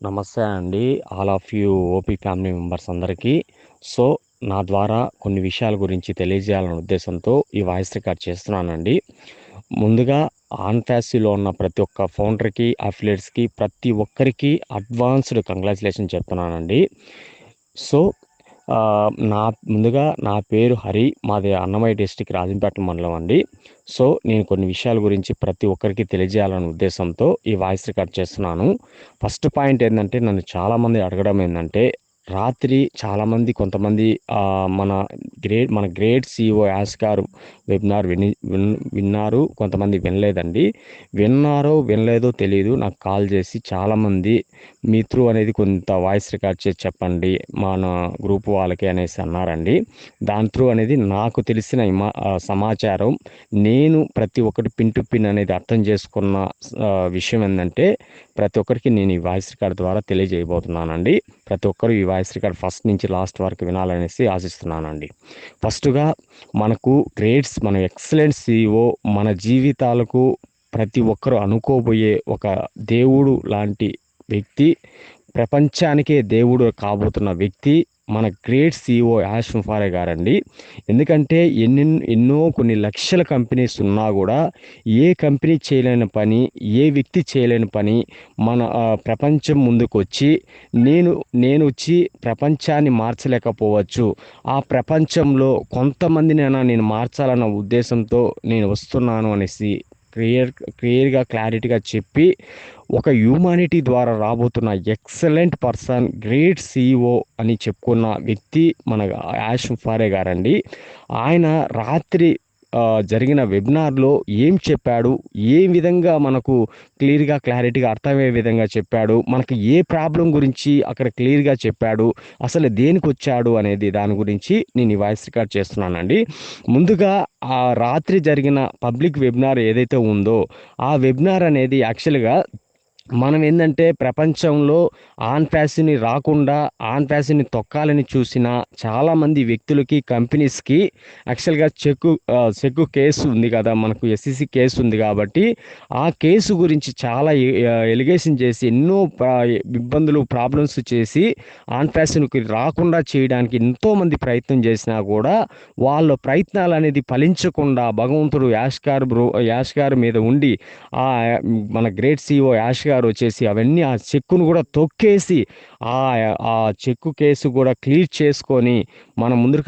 నమస్తే అండి. All of you OP family members అందరికీ. సో, నా ద్వారా కొన్ని విషయాల గురించి తెలియజేయాలనే ఉద్దేశంతో ఈ వాయిస్ రికార్డ్ చేస్తున్నానండి. ముందుగా ఆన్‌ఫాసీలో ఉన్న ప్రతి ఒక్క ఫౌండర్‌కి, అఫిలియేట్స్‌కి ప్రతి ఒక్కరికి అడ్వాన్స్‌డ్ కంగ్రాచ్యులేషన్ చెప్తున్నానండి. సో, నా పేరు హరి. మాది అన్నమయ్య డిస్ట్రిక్ట్ రాజంపేట మండలం అండి. సో, నేను కొన్ని విషయాల గురించి ప్రతి ఒక్కరికి తెలియజేయాలనే ఉద్దేశంతో ఈ వాయిస్ రికార్డ్ చేస్తున్నాను. ఫస్ట్ పాయింట్ ఏందంటే, నన్ను చాలామంది అడగడం ఏందంటే, రాత్రి చాలామంది కొంతమంది మన గ్రేట్ సీఈఓ యాస్ గారు వెబినార్ విన్నారు. కొంతమంది వినలేదండి. విన్నారో వినలేదో తెలీదు. నాకు కాల్ చేసి చాలామంది మీ త్రూ అనేది కొంత వాయిస్ రికార్డ్ చేసి చెప్పండి మన గ్రూప్ వాళ్ళకి అనేసి అన్నారండి. దాని త్రూ అనేది నాకు తెలిసిన సమాచారం నేను ప్రతి ఒక్కటి పిన్ టు పిన్ అనేది అర్థం చేసుకున్న విషయం ఏందంటే, ప్రతి ఒక్కరికి నేను ఈ వాయిస్ రికార్డ్ ద్వారా తెలియజేయబోతున్నానండి. ప్రతి ఒక్కరు ఈ వాయిస్ రికార్డ్ ఫస్ట్ నుంచి లాస్ట్ వరకు వినాలనేసి ఆశిస్తున్నానండి. ఫస్ట్‌గా మన ఎక్సలెంట్ సీఈఓ మన జీవితాలకు ప్రతి ఒక్కరు అనుకోబోయే ఒక దేవుడు లాంటి వ్యక్తి, ప్రపంచానికే దేవుడు కాబోతున్న వ్యక్తి మన గ్రేట్ సీఈఓ యాష్ ముఫారే గారండి. ఎందుకంటే ఎన్నో కొన్ని లక్షల కంపెనీస్ ఉన్నా గూడా ఏ కంపెనీ చేయలేని పని, ఏ వ్యక్తి చేయలేని పని మన ప్రపంచం ముందుకొచ్చి నేనొచ్చి ప్రపంచాన్ని మార్చలేకపోవచ్చు. ఆ ప్రపంచంలో కొంతమందినైనా నేను మార్చాలన్న ఉద్దేశంతో నేను వస్తున్నాను అనేసి క్లియర్‌గా క్లారిటీగా చెప్పి, ఒక హ్యూమానిటీ ద్వారా రాబోతున్న ఎక్సలెంట్ పర్సన్, గ్రేట్ సీఈఓ అని చెప్పుకున్న వ్యక్తి మన యాష్ ముఫారే గారండి. ఆయన రాత్రి జరిగిన వెబినార్‌లో ఏం చెప్పాడు? ఏ విధంగా మనకు క్లారిటీగా అర్థమయ్యే విధంగా చెప్పాడు? మనకు ఏ ప్రాబ్లమ్ గురించి అక్కడ క్లియర్‌గా చెప్పాడు? అసలు దేనికొచ్చాడు అనేది దాని గురించి నేను ఈ వాయిస్ రికార్డ్ చేస్తున్నానండి. ముందుగా ఆ రాత్రి జరిగిన పబ్లిక్ వెబినార్ ఏదైతే ఉందో, ఆ వెబినార్ అనేది యాక్చువల్‌గా మనం ఏందంటే ప్రపంచంలో ఆన్ ఫ్యాషన్‌ని తొక్కాలని చూసిన చాలామంది వ్యక్తులకి, కంపెనీస్‌కి యాక్చువల్‌గా చెక్కు కేసు ఉంది కదా! మనకు ఎస్‌ఈసీ కేసు ఉంది కాబట్టి, ఆ కేసు గురించి చాలా ఎలిగేషన్ చేసి ఎన్నో ఇబ్బందులు, ప్రాబ్లమ్స్ చేసి ఆన్ ఫ్యాషన్‌కి రాకుండా చేయడానికి ఎంతోమంది ప్రయత్నం చేసినా కూడా, వాళ్ళ ప్రయత్నాలనేది ఫలించకుండా భగవంతుడు యాష్ గారి మీద ఉండి మన గ్రేట్ సీఈఓ యాష్ గారు వచ్చేసి అవన్నీ ఆ చెక్కును కూడా తొక్కేసి ఆ చెక్కు కేసు కూడా క్లియర్ చేసుకొని మన ముందుకు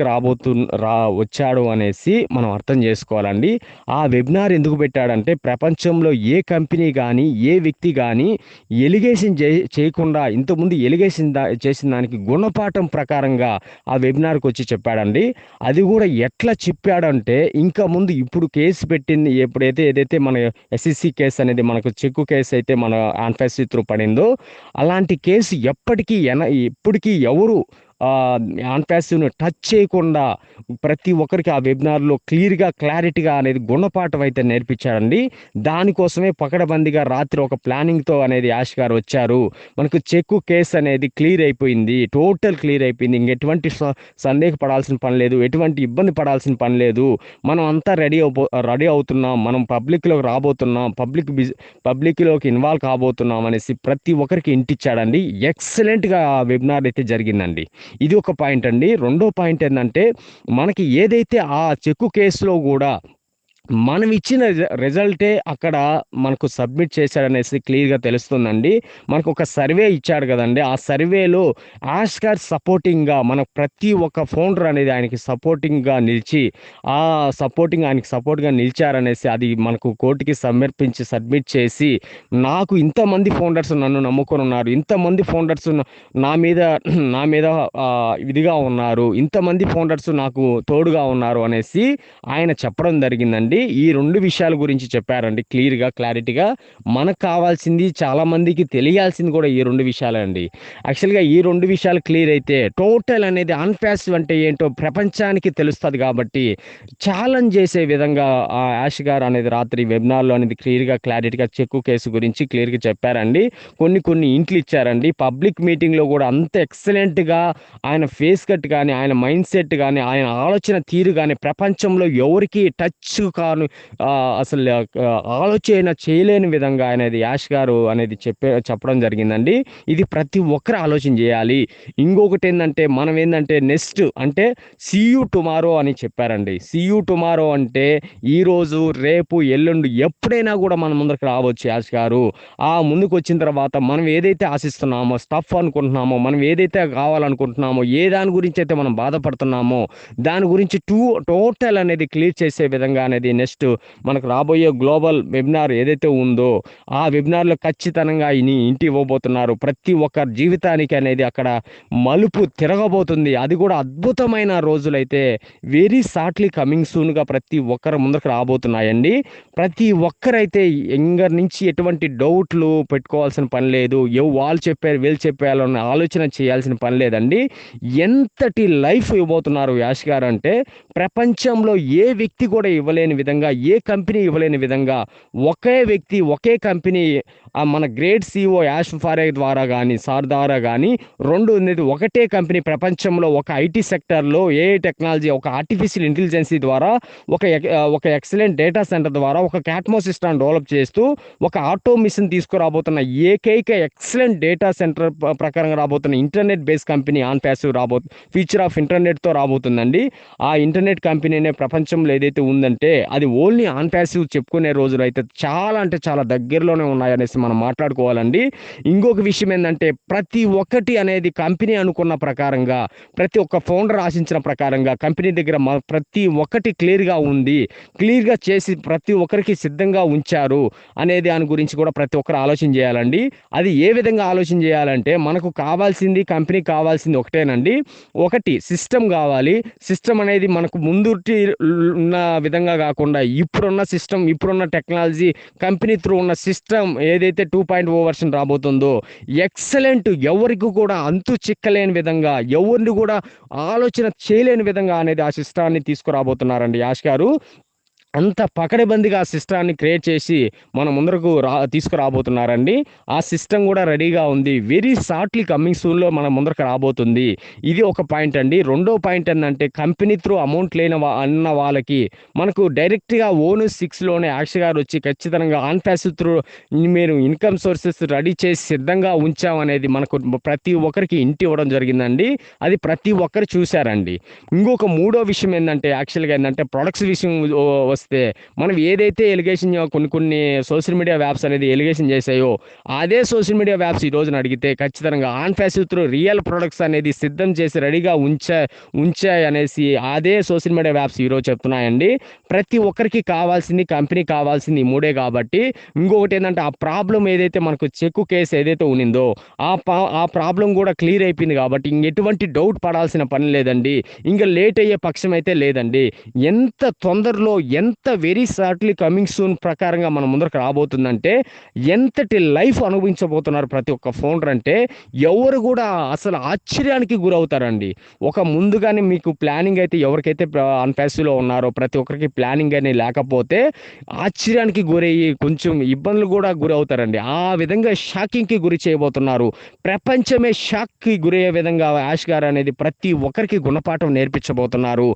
వచ్చాడు అనేసి మనం అర్థం చేసుకోవాలండి. ఆ వెబినార్ ఎందుకు పెట్టాడంటే, ప్రపంచంలో ఏ కంపెనీ కానీ, ఏ వ్యక్తి కానీ ఎలిగేషన్ చేయకుండా ఇంతకుముందు చేసిన దానికి గుణపాఠం ప్రకారంగా ఆ వెబినార్కి వచ్చి చెప్పాడండి. అది కూడా ఎట్లా చెప్పాడంటే, ఇంకా ముందు ఇప్పుడు కేసు పెట్టింది ఏదైతే మన ఎస్‌ఈసీ కేసు అనేది మనకు చెక్కు కేసు అయితే మన ఆన్‌ఫాసీ త్రూ పడిందో, అలాంటి కేసు ఎప్పటికీ ఎవరు ఆన్‌ఫాసీని టచ్ చేయకుండా ప్రతి ఒక్కరికి ఆ వెబినార్‌లో క్లారిటీగా అనేది గుణపాఠం అయితే నేర్పించాడండి. దానికోసమే పకడ్బందీగా రాత్రి ఒక ప్లానింగ్‌తో అనేది యాష్ గారు వచ్చారు. మనకు చెక్కు కేసు అనేది టోటల్ క్లియర్ అయిపోయింది. ఇంకెటువంటి సందేహపడాల్సిన పని లేదు. ఎటువంటి ఇబ్బంది పడాల్సిన పని లేదు. మనం అంతా రెడీ అవుతున్నాం. మనం పబ్లిక్‌లోకి రాబోతున్నాం. పబ్లిక్‌లోకి ఇన్వాల్వ్ కాబోతున్నాం అనేసి ప్రతి ఒక్కరికి ఇంటిచ్చాడండి. ఎక్సలెంట్‌గా ఆ వెబినార్ అయితే జరిగిందండి. ఇది ఒక పాయింట్ అండి. రెండో పాయింట్ ఏందంటే, మనకి ఏదైతే ఆ చెక్కు కేసులో గూడా మనం ఇచ్చిన రిజల్టే అక్కడ మనకు సబ్మిట్ చేశాడనేసి క్లియర్‌గా తెలుస్తుందండి. మనకొక సర్వే ఇచ్చాడు గదండీ! ఆ సర్వేలో ఆస్కార్ సపోర్టింగ్‌గా మన ప్రతి ఒక్క ఫౌండర్ అనేది ఆయనకి సపోర్టింగ్‌గా నిలిచి, ఆయనకి సపోర్ట్‌గా నిలిచారనేసి అది మనకు కోర్ట్‌కి సబ్మిట్ చేసి, నాకు ఇంతమంది ఫౌండర్స్ నన్ను నమ్ముకొనున్నారు. ఇంతమంది ఫౌండర్స్ నా మీద నా మీద ఇదిగా ఉన్నారు. ఇంతమంది ఫౌండర్స్ నాకు తోడుగా ఉన్నారు అనేసి ఆయన చెప్పడం జరిగిందండి. ఈ 2 విషయాల గురించి చెప్పారండి క్లారిటీగా. మనకు కావాల్సింది, చాలా మందికి తెలియాల్సింది కూడా ఈ 2 విషయాలే అండి. యాక్చువల్‌గా ఈ 2 విషయాలు క్లియర్ అయితే టోటల్ అనేది అన్‌ఫాసివ్ అంటే ఏంటో ప్రపంచానికి తెలుస్తది కాబట్టి, ఛాలెంజ్ చేసే విధంగా యాష్ గారు అనేది రాత్రి వెబినార్‌లో అనేది క్లారిటీగా చెక్కు కేసు గురించి క్లియర్‌గా చెప్పారండి. కొన్ని ఇంట్లు ఇచ్చారండి. పబ్లిక్ మీటింగ్‌లో కూడా అంత ఎక్సలెంట్‌గా ఆయన ఫేస్ కట్ గాని, ఆయన మైండ్ సెట్ గాని, ఆయన ఆలోచన తీరు గాని ప్రపంచంలో ఎవరికీ టచ్ అసలు ఆలోచన చేయలేని విధంగా అనేది యాష్ గారు అనేది చెప్పడం జరిగిందండి. ఇది ప్రతి ఒక్కరు ఆలోచన చేయాలి. ఇంకొకటి ఏంటంటే మనం ఏంటంటే నెక్స్ట్ అంటే సీ యూ టుమారో అని చెప్పారండి. సీ యూ టుమారో అంటే ఈరోజు రేపు ఎల్లుండి ఎప్పుడైనా కూడా మన ముందరికి రావచ్చు యాష్ గారు. ఆ ముందుకు వచ్చిన తర్వాత మనం ఏదైతే ఆశిస్తున్నామో, స్టఫ్ అనుకుంటున్నామో, మనం ఏదైతే కావాలనుకుంటున్నామో, ఏ దాని గురించి అయితే మనం బాధపడుతున్నామో దాని గురించి టోటల్ అనేది క్లియర్ చేసే విధంగా అనేది నెక్స్ట్ మనకు రాబోయే గ్లోబల్ వెబినార్ ఏదైతే ఉందో ఆ వెబినార్లో ఖచ్చితంగా ఇంటి ఇవ్వబోతున్నారు. ప్రతి ఒక్క జీవితానికి అనేది అక్కడ మలుపు తిరగబోతుంది. అది కూడా అద్భుతమైన రోజులైతే వెరీ షార్ట్లీ కమింగ్ సూన్గా ప్రతి ఒక్కరి ముందుకు రాబోతున్నాయండి. ప్రతి ఒక్కరైతే ఎంగర్ నుంచి ఎటువంటి డౌట్లు పెట్టుకోవాల్సిన పని లేదు. వాళ్ళు చెప్పారు వీళ్ళు చెప్పారు అన్న ఆలోచన చేయాల్సిన పని లేదండి. ఎంతటి లైఫ్ ఇవ్వబోతున్నారు యాష్ గారు అంటే ప్రపంచంలో ఏ వ్యక్తి కూడా ఇవ్వలేని విధంగా, ఏ కంపెనీ ఇవ్వలేని విధంగా ఒకే వ్యక్తి ఒకే కంపెనీ మన గ్రేట్ సిఇఓ యాష్ ఫారే ద్వారా కానీ సార్ ద్వారా కానీ రెండు అనేది ఒకటే కంపెనీ ప్రపంచంలో ఒక ఐటీ సెక్టర్లో ఏఐ టెక్నాలజీ, ఒక ఆర్టిఫిషియల్ ఇంటెలిజెన్సీ ద్వారా ఒక ఎక్సలెంట్ డేటా సెంటర్ ద్వారా ఒక క్యాట్మో సిస్టమ్ డెవలప్ చేస్తూ ఒక ఆటో మిషన్ తీసుకురాబోతున్న ఏకైక ఎక్సలెంట్ డేటా సెంటర్ ప్రకారంగా రాబోతున్న internet base company on passive future of ఇంటర్నెట్తో రాబోతుందండి. ఆ ఇంటర్నెట్ కంపెనీనే ప్రపంచంలో ఏదైతే ఉందంటే అది ఓన్లీ ఆన్ ప్యాసివ్ చెప్పుకునే రోజులు అయితే చాలా అంటే చాలా దగ్గరలోనే ఉన్నాయనేసి మనం మాట్లాడుకోవాలండి. ఇంకొక విషయం ఏంటంటే ప్రతి ఒక్కటి అనేది కంపెనీ అనుకున్న ప్రకారంగా, ప్రతి ఒక్క ఫౌండర్ ఆశించిన ప్రకారంగా కంపెనీ దగ్గర ప్రతి ఒక్కటి క్లియర్గా ఉంది, క్లియర్గా చేసి ప్రతి ఒక్కరికి సిద్ధంగా ఉంచారు అనే దాని గురించి కూడా ప్రతి ఒక్కరు ఆలోచన చేయాలండి. అది ఏ విధంగా ఆలోచన చేయాలంటే మనకు కావాల్సింది, కంపెనీకి కావాల్సింది ఒకటేనండి. ఒకటి సిస్టమ్ కావాలి. సిస్టమ్ అనేది మనకు ముందు ఉన్న విధంగా కాకుండా ఇప్పుడున్న సిస్టమ్, ఇప్పుడున్న టెక్నాలజీ, కంపెనీ త్రూ ఉన్న సిస్టమ్ ఏదైతే 2.0 వర్షన్ రాబోతుందో ఎక్సలెంట్, ఎవరికి కూడా అంతు చిక్కలేని విధంగా, ఎవరిని కూడా ఆలోచన చేయలేని విధంగా అనేది ఆ సిస్టాన్ని తీసుకురాబోతున్నారండి యాష్ గారు. అంత పకడ్బందీగా ఆ సిస్టాన్ని క్రియేట్ చేసి మన ముందరకు తీసుకురాబోతున్నారండి. ఆ సిస్టమ్ కూడా రెడీగా ఉంది. వెరీ షార్ట్లీ కమింగ్ సూన్లో మన ముందరకు రాబోతుంది. ఇది ఒక పాయింట్ అండి. రెండో పాయింట్ ఏంటంటే కంపెనీ త్రూ అమౌంట్ అన్న వాళ్ళకి మనకు డైరెక్ట్గా ఓన్ 6లోనే యాష్ గారు వచ్చి ఖచ్చితంగా ఆన్ ప్యాసివ్ త్రూ మీరు ఇన్కమ్ సోర్సెస్ రెడీ చేసి సిద్ధంగా ఉంచామనేది మనకు ప్రతి ఒక్కరికి ఇంటి ఇవ్వడం జరిగిందండి. అది ప్రతి ఒక్కరు చూశారండి. ఇంకొక మూడో విషయం ఏంటంటే యాక్చువల్గా ఏంటంటే ప్రొడక్ట్స్ విషయం వస్తే మనం ఏదైతే ఎలిగేషన్ కొన్ని సోషల్ మీడియా యాప్స్ అనేది ఎలిగేషన్ చేసాయో అదే సోషల్ మీడియా యాప్స్ ఈ రోజున అడిగితే ఖచ్చితంగా on passive through real products అనేది సిద్ధం చేసి రెడీగా ఉంచాయి అనేసి అదే సోషల్ మీడియా యాప్స్ ఈరోజు చెప్తున్నాయండి. ప్రతి ఒక్కరికి కావాల్సింది, కంపెనీ కావాల్సింది మూడే కాబట్టి ఇంకొకటి ఏంటంటే ఆ ప్రాబ్లం ఏదైతే మనకు చెక్కు కేసు ఏదైతే ఉన్నిందో ఆ ప్రాబ్లం కూడా క్లియర్ అయిపోయింది కాబట్టి ఇంకెటువంటి డౌట్ పడాల్సిన పని లేదండి. ఇంకా లేట్ అయ్యే పక్షం అయితే లేదండి. ఎంత తొందరలో ఎంత వెరీ షార్ట్లీ కమింగ్ సూన్ ప్రకారంగా మన ముందరకు రాబోతుందంటే ఎంతటి లైఫ్ అనుభవించబోతున్నారు ప్రతి ఒక్క ఫౌండర్ అంటే ఎవరు కూడా అసలు ఆశ్చర్యానికి గురవుతారండి. ఒక ముందుగానే మీకు ప్లానింగ్ అయితే ఎవరికైతే అన్పాసివ్లో ఉన్నారో ప్రతి ఒక్కరికి ప్లానింగ్ అనేది లేకపోతే ఆశ్చర్యానికి గురయ్యి కొంచెం ఇబ్బందులు కూడా గురవుతారండి. ఆ విధంగా షాకింగ్కి గురి చేయబోతున్నారు. ప్రపంచమే షాక్కి గురయ్యే విధంగా యాష్ గారు అనేది ప్రతి ఒక్కరికి గుణపాఠం నేర్పించబోతున్నారు.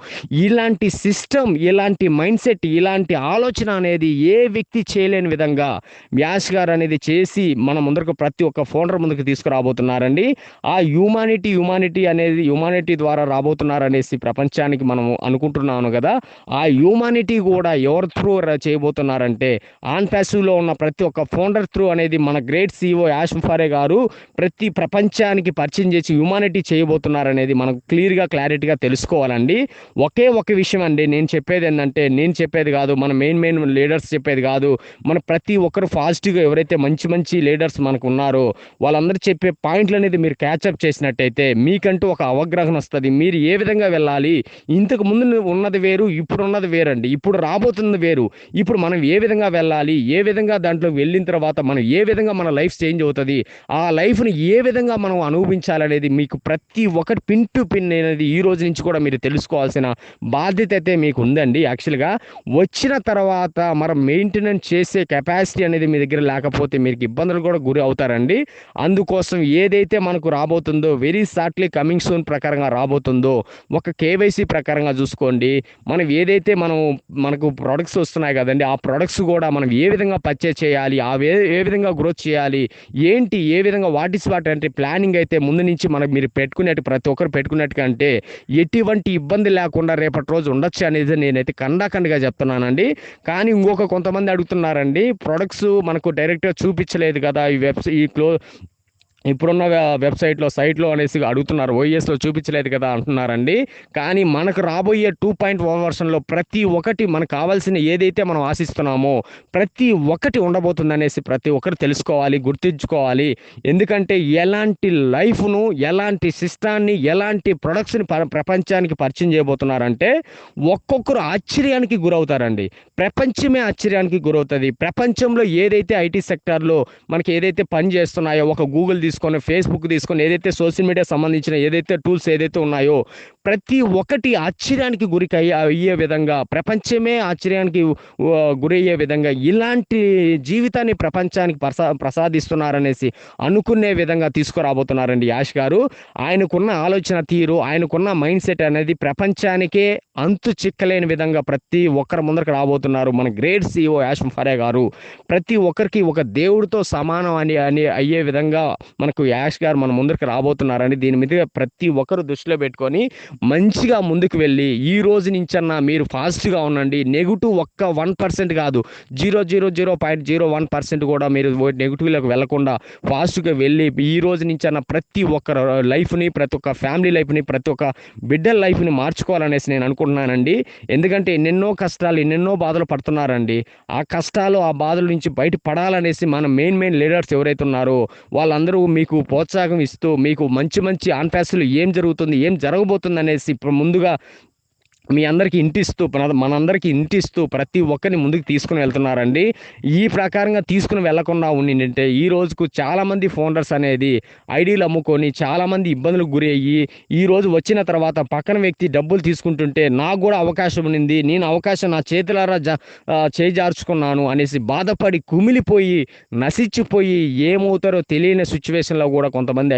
ఇలాంటి సిస్టమ్, ఇలాంటి మైండ్ సెట్, ఇలాంటి ఆలోచన అనేది ఏ వ్యక్తి చేయలేని విధంగా యాష్ గారు అనేది చేసి మన ముందరకు ప్రతి ఒక్క ఫౌండర్ ముందుకు తీసుకురాబోతున్నారండి. ఆ హ్యూమానిటీ ద్వారా రాబోతున్నారనేసి ప్రపంచానికి మనం అనుకుంటున్నాను కదా. ఆ హ్యూమానిటీ కూడా ఎవరి త్రూ చేయబోతున్నారంటే ఆన్ ప్యాసివ్లో ఉన్న ప్రతి ఒక్క ఫౌండర్ త్రూ అనేది మన గ్రేట్ సిఇఓ యాష్ ఫారే గారు ప్రతి ప్రపంచానికి పరిచయం చేసి హ్యూమానిటీ చేయబోతున్నారనేది మనకు క్లారిటీగా తెలుసుకోవాలండి. ఒకే ఒక విషయం అండి నేను చెప్పేది ఏంటంటే, నేను చెప్పేది కాదు, మన మెయిన్ లీడర్స్ చెప్పేది కాదు, మన ప్రతి ఒక్కరు పాజిటివ్గా ఎవరైతే మంచి లీడర్స్ మనకు ఉన్నారో వాళ్ళందరూ చెప్పే పాయింట్లు అనేది మీరు క్యాచప్ చేసినట్టయితే మీకంటూ ఒక అవగాహన వస్తుంది. మీరు ఏ విధంగా వెళ్ళాలి, ఇంతకు ముందు ఉన్నది వేరు, ఇప్పుడు ఉన్నది వేరండి, ఇప్పుడు రాబోతుంది వేరు. ఇప్పుడు మనం ఏ విధంగా వెళ్ళాలి, ఏ విధంగా దాంట్లో వెళ్ళిన తర్వాత మనం ఏ విధంగా మన లైఫ్ చేంజ్ అవుతుంది, ఆ లైఫ్ని ఏ విధంగా మనం అనుభవించాలనేది మీకు ప్రతి ఒక్కటి పిన్ టు పిన్ అనేది ఈ రోజు నుంచి కూడా మీరు తెలుసుకోవాల్సిన బాధ్యత అయితే మీకు ఉందండి. యాక్చువల్గా వచ్చిన తర్వాత మనం మెయింటెనెన్స్ చేసే కెపాసిటీ అనేది మీ దగ్గర లేకపోతే మీకు ఇబ్బందులు కూడా గురి అవుతారండి. అందుకోసం ఏదైతే మనకు రాబోతుందో వెరీ షార్ట్లీ కమింగ్ సూన్ ప్రకారంగా రాబోతుందో ఒక కేవైసీ ప్రకారంగా చూసుకోండి. మనం ఏదైతే మనకు ప్రొడక్ట్స్ వస్తున్నాయి కదండి, ఆ ప్రొడక్ట్స్ కూడా మనం ఏ విధంగా పర్చేజ్ చేయాలి, ఏ విధంగా గ్రోత్ చేయాలి, ఏంటి ఏ విధంగా వాట్ ఇస్ వాట్ అంటే ప్లానింగ్ అయితే ముందు నుంచి మీరు పెట్టుకునేట్టు ప్రతి ఒక్కరు పెట్టుకున్నట్టుగా అంటే ఎటువంటి ఇబ్బంది లేకుండా రేపటి రోజు ఉండొచ్చు అనేది నేనైతే ఖండాఖండిగా చెప్తున్నానండి. కానీ ఇంకొక కొంతమంది అడుగుతున్నారండి, ప్రొడక్ట్స్ మనకు డైరెక్ట్గా చూపించలేదు కదా ఈ ఇప్పుడున్న సైట్లో అనేసి అడుగుతున్నారు, ఓఎస్లో చూపించలేదు కదా అంటున్నారండి. కానీ మనకు రాబోయే 2.1 వర్షన్లో ప్రతి ఒక్కటి మనకు కావాల్సిన ఏదైతే మనం ఆశిస్తున్నామో ప్రతి ఒక్కటి ఉండబోతుంది అనేసి ప్రతి ఒక్కరు తెలుసుకోవాలి, గుర్తుంచుకోవాలి. ఎందుకంటే ఎలాంటి లైఫ్ను, ఎలాంటి సిస్టాన్ని, ఎలాంటి ప్రొడక్ట్స్ని ప్రపంచానికి పరిచయం చేయబోతున్నారంటే ఒక్కొక్కరు ఆశ్చర్యానికి గురవుతారండి. ప్రపంచమే ఆశ్చర్యానికి గురవుతుంది. ప్రపంచంలో ఏదైతే ఐటీ సెక్టార్లో మనకి ఏదైతే పని చేస్తున్నాయో, ఒక గూగుల్ తీసుకొని, ఫేస్బుక్ తీసుకొని, ఏదైతే సోషల్ మీడియా సంబంధించిన ఏదైతే టూల్స్ ఏదైతే ఉన్నాయో ప్రతి ఒక్కటి ఆశ్చర్యానికి అయ్యే విధంగా, ప్రపంచమే ఆశ్చర్యానికి గురయ్యే విధంగా ఇలాంటి జీవితాన్ని ప్రపంచానికి ప్రసాదిస్తున్నారనేసి అనుకునే విధంగా తీసుకురాబోతున్నారండి యాష్ గారు. ఆయనకున్న ఆలోచన తీరు, ఆయనకున్న మైండ్ సెట్ అనేది ప్రపంచానికే అంతు చిక్కలేని విధంగా ప్రతి ఒక్కరి ముందరకు రాబోతున్నారు మన గ్రేట్ CEO యాష్ ఫరే గారు. ప్రతి ఒక్కరికి ఒక దేవుడితో సమానం అని అయ్యే విధంగా మనకు యాష్ గారు మన ముందరికి రాబోతున్నారని దీని మీద ప్రతి ఒక్కరు దృష్టిలో పెట్టుకొని మంచిగా ముందుకు వెళ్ళి ఈ రోజు నుంచన్నా మీరు ఫాస్ట్గా ఉండండి. నెగిటివ్ ఒక్క 1% కాదు, 0.01% కూడా మీరు నెగిటివ్లోకి వెళ్లకుండా ఫాస్ట్గా వెళ్ళి ఈ రోజు నుంచన్నా ప్రతి ఒక్క లైఫ్ని, ప్రతి ఒక్క ఫ్యామిలీ లైఫ్ని, ప్రతి ఒక్క బిడ్డల లైఫ్ని మార్చుకోవాలనేసి నేను అనుకుంటున్నానండి. ఎందుకంటే ఎన్నెన్నో కష్టాలు, ఎన్నెన్నో బాధలు పడుతున్నారండి. ఆ కష్టాలు, ఆ బాధల నుంచి బయట పడాలనేసి మన మెయిన్ లీడర్స్ ఎవరైతే ఉన్నారో వాళ్ళందరూ మీకు ప్రోత్సాహం ఇస్తూ మీకు మంచి ఆన్ఫాస్లు ఏం జరుగుతుంది, ఏం జరగబోతుంది అనేసి ఇప్పుడు ముందుగా మీ అందరికీ మనందరికీ ఇంటిస్తూ ప్రతి ఒక్కరిని ముందుకు తీసుకుని వెళ్తున్నారండి. ఈ ప్రకారంగా తీసుకుని వెళ్లకుండా ఉండిందంటే ఈ రోజుకు చాలామంది ఫౌండర్స్ అనేది ఐడీలు అమ్ముకొని చాలామంది ఇబ్బందులకు గురి అయ్యి ఈ రోజు వచ్చిన తర్వాత పక్కన వ్యక్తి డబ్బులు తీసుకుంటుంటే నాకు కూడా అవకాశం ఉన్నింది, నేను అవకాశం నా చేతులారా చేజార్చుకున్నాను అనేసి బాధపడి కుమిలిపోయి నశించిపోయి ఏమవుతారో తెలియని సిచ్యువేషన్లో కూడా కొంతమంది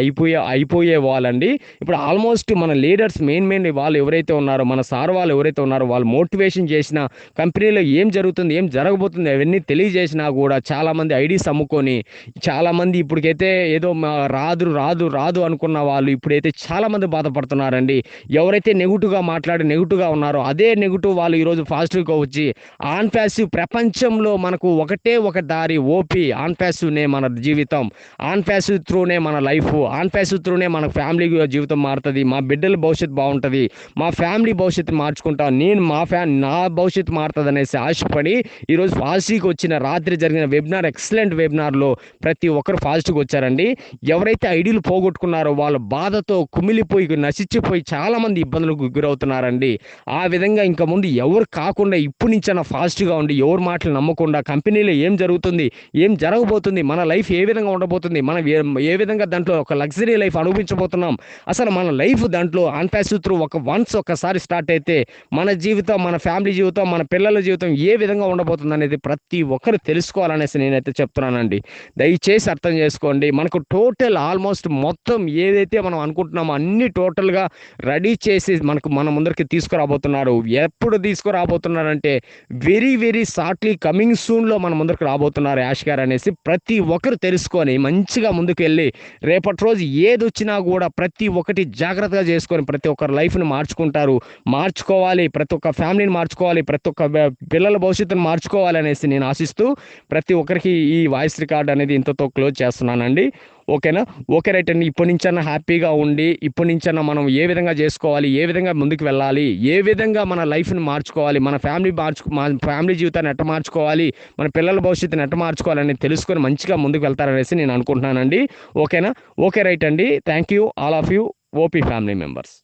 అయిపోయే వాళ్ళండి. ఇప్పుడు ఆల్మోస్ట్ మన లీడర్స్ మెయిన్ వాళ్ళు ఎవరైతే ఉన్నారో, మన సార్ వాళ్ళు ఎవరైతే ఉన్నారో వాళ్ళు మోటివేషన్ చేసిన, కంపెనీలో ఏం జరుగుతుంది, ఏం జరగబోతుంది అవన్నీ తెలియజేసినా కూడా చాలామంది ఐడీస్ అమ్ముకొని చాలామంది ఇప్పటికైతే ఏదో రాదు అనుకున్న వాళ్ళు ఇప్పుడైతే చాలామంది బాధపడుతున్నారండి. ఎవరైతే నెగిటివ్గా ఉన్నారో అదే నెగిటివ్ వాళ్ళు ఈరోజు పాజిటివ్గా వచ్చి ఆన్ ప్యాసివ్ ప్రపంచంలో మనకు ఒకటే ఒక దారి, ఓపీ ఆన్ ప్యాసివ్నే మన జీవితం, ఆన్ ప్యాసివ్ త్రూనే మన లైఫ్, ఆన్ ప్యాసివ్ త్రూనే మన ఫ్యామిలీ జీవితం మారుతుంది, మా బిడ్డల భవిష్యత్తు బాగుంటుంది, మా ఫ్యామిలీ భవిష్యత్తు మార్చుకుంటాను, నేను నా భవిష్యత్తు మారుతుంది అనేసి ఆశపడి ఈరోజు ఫాస్ట్కి వచ్చిన రాత్రి జరిగిన వెబినార్, ఎక్సలెంట్ వెబినార్లో ప్రతి ఒక్కరు ఫాస్ట్గా వచ్చారండి. ఎవరైతే ఐడీలు పోగొట్టుకున్నారో వాళ్ళ బాధతో కుమిలిపోయి నశించిపోయి చాలామంది ఇబ్బందులకు గురవుతున్నారండి. ఆ విధంగా ఇంకా ముందు ఎవరు కాకుండా ఇప్పటి నుంచైనా ఫాస్ట్గా ఉండి ఎవరు మాటలు నమ్మకుండా కంపెనీలో ఏం జరుగుతుంది, ఏం జరగబోతుంది, మన లైఫ్ ఏ విధంగా ఉండబోతుంది, మనం ఏ విధంగా దాంట్లో ఒక లగ్జరీ లైఫ్ అనుభవించబోతున్నాం, అసలు మన లైఫ్ దాంట్లో అన్పాసివ్ త్రూ ఒక్కసారి స్టార్ట్ అయితే మన జీవితం, మన ఫ్యామిలీ జీవితం, మన పిల్లల జీవితం ఏ విధంగా ఉండబోతుంది అనేది ప్రతి ఒక్కరు తెలుసుకోవాలనేసి నేనైతే చెప్తున్నానండి. దయచేసి అర్థం చేసుకోండి. మనకు టోటల్ ఆల్మోస్ట్ మొత్తం ఏదైతే మనం అనుకుంటున్నామో అన్ని టోటల్గా రెడీ చేసి మన ముందరికి తీసుకురాబోతున్నారు. ఎప్పుడు తీసుకురాబోతున్నారంటే వెరీ షార్ట్లీ కమింగ్ సూన్లో మన ముందరికి రాబోతున్నారు యాష్ గారు అనేసి ప్రతి ఒక్కరు తెలుసుకొని మంచిగా ముందుకు వెళ్ళి రేపటి రోజు ఏది వచ్చినా కూడా ప్రతి ఒక్కటి జాగ్రత్తగా చేసుకొని ప్రతి ఒక్కరి లైఫ్ని మార్చుకోవాలి, ప్రతి ఒక్క ఫ్యామిలీని మార్చుకోవాలి, ప్రతి ఒక్క పిల్లల భవిష్యత్తును మార్చుకోవాలి అనేసి నేను ఆశిస్తూ ప్రతి ఒక్కరికి ఈ వాయిస్ రికార్డ్ అనేది ఇంతతో క్లోజ్ చేస్తున్నానండి. ఓకేనా? ఓకే, రైట్ అండి. ఇప్పటి నుంచన్నా హ్యాపీగా ఉండి ఇప్పటి నుంచన్నా మనం ఏ విధంగా చేసుకోవాలి, ఏ విధంగా ముందుకు వెళ్ళాలి, ఏ విధంగా మన లైఫ్ని మార్చుకోవాలి, మన ఫ్యామిలీ జీవితాన్ని ఎట్ట మార్చుకోవాలి, మన పిల్లల భవిష్యత్తుని ఎట్ట మార్చుకోవాలని తెలుసుకొని మంచిగా ముందుకు వెళ్తారనేసి నేను అనుకుంటున్నానండి. ఓకేనా? ఓకే, రైట్ అండి. Thank you all of you OP family members.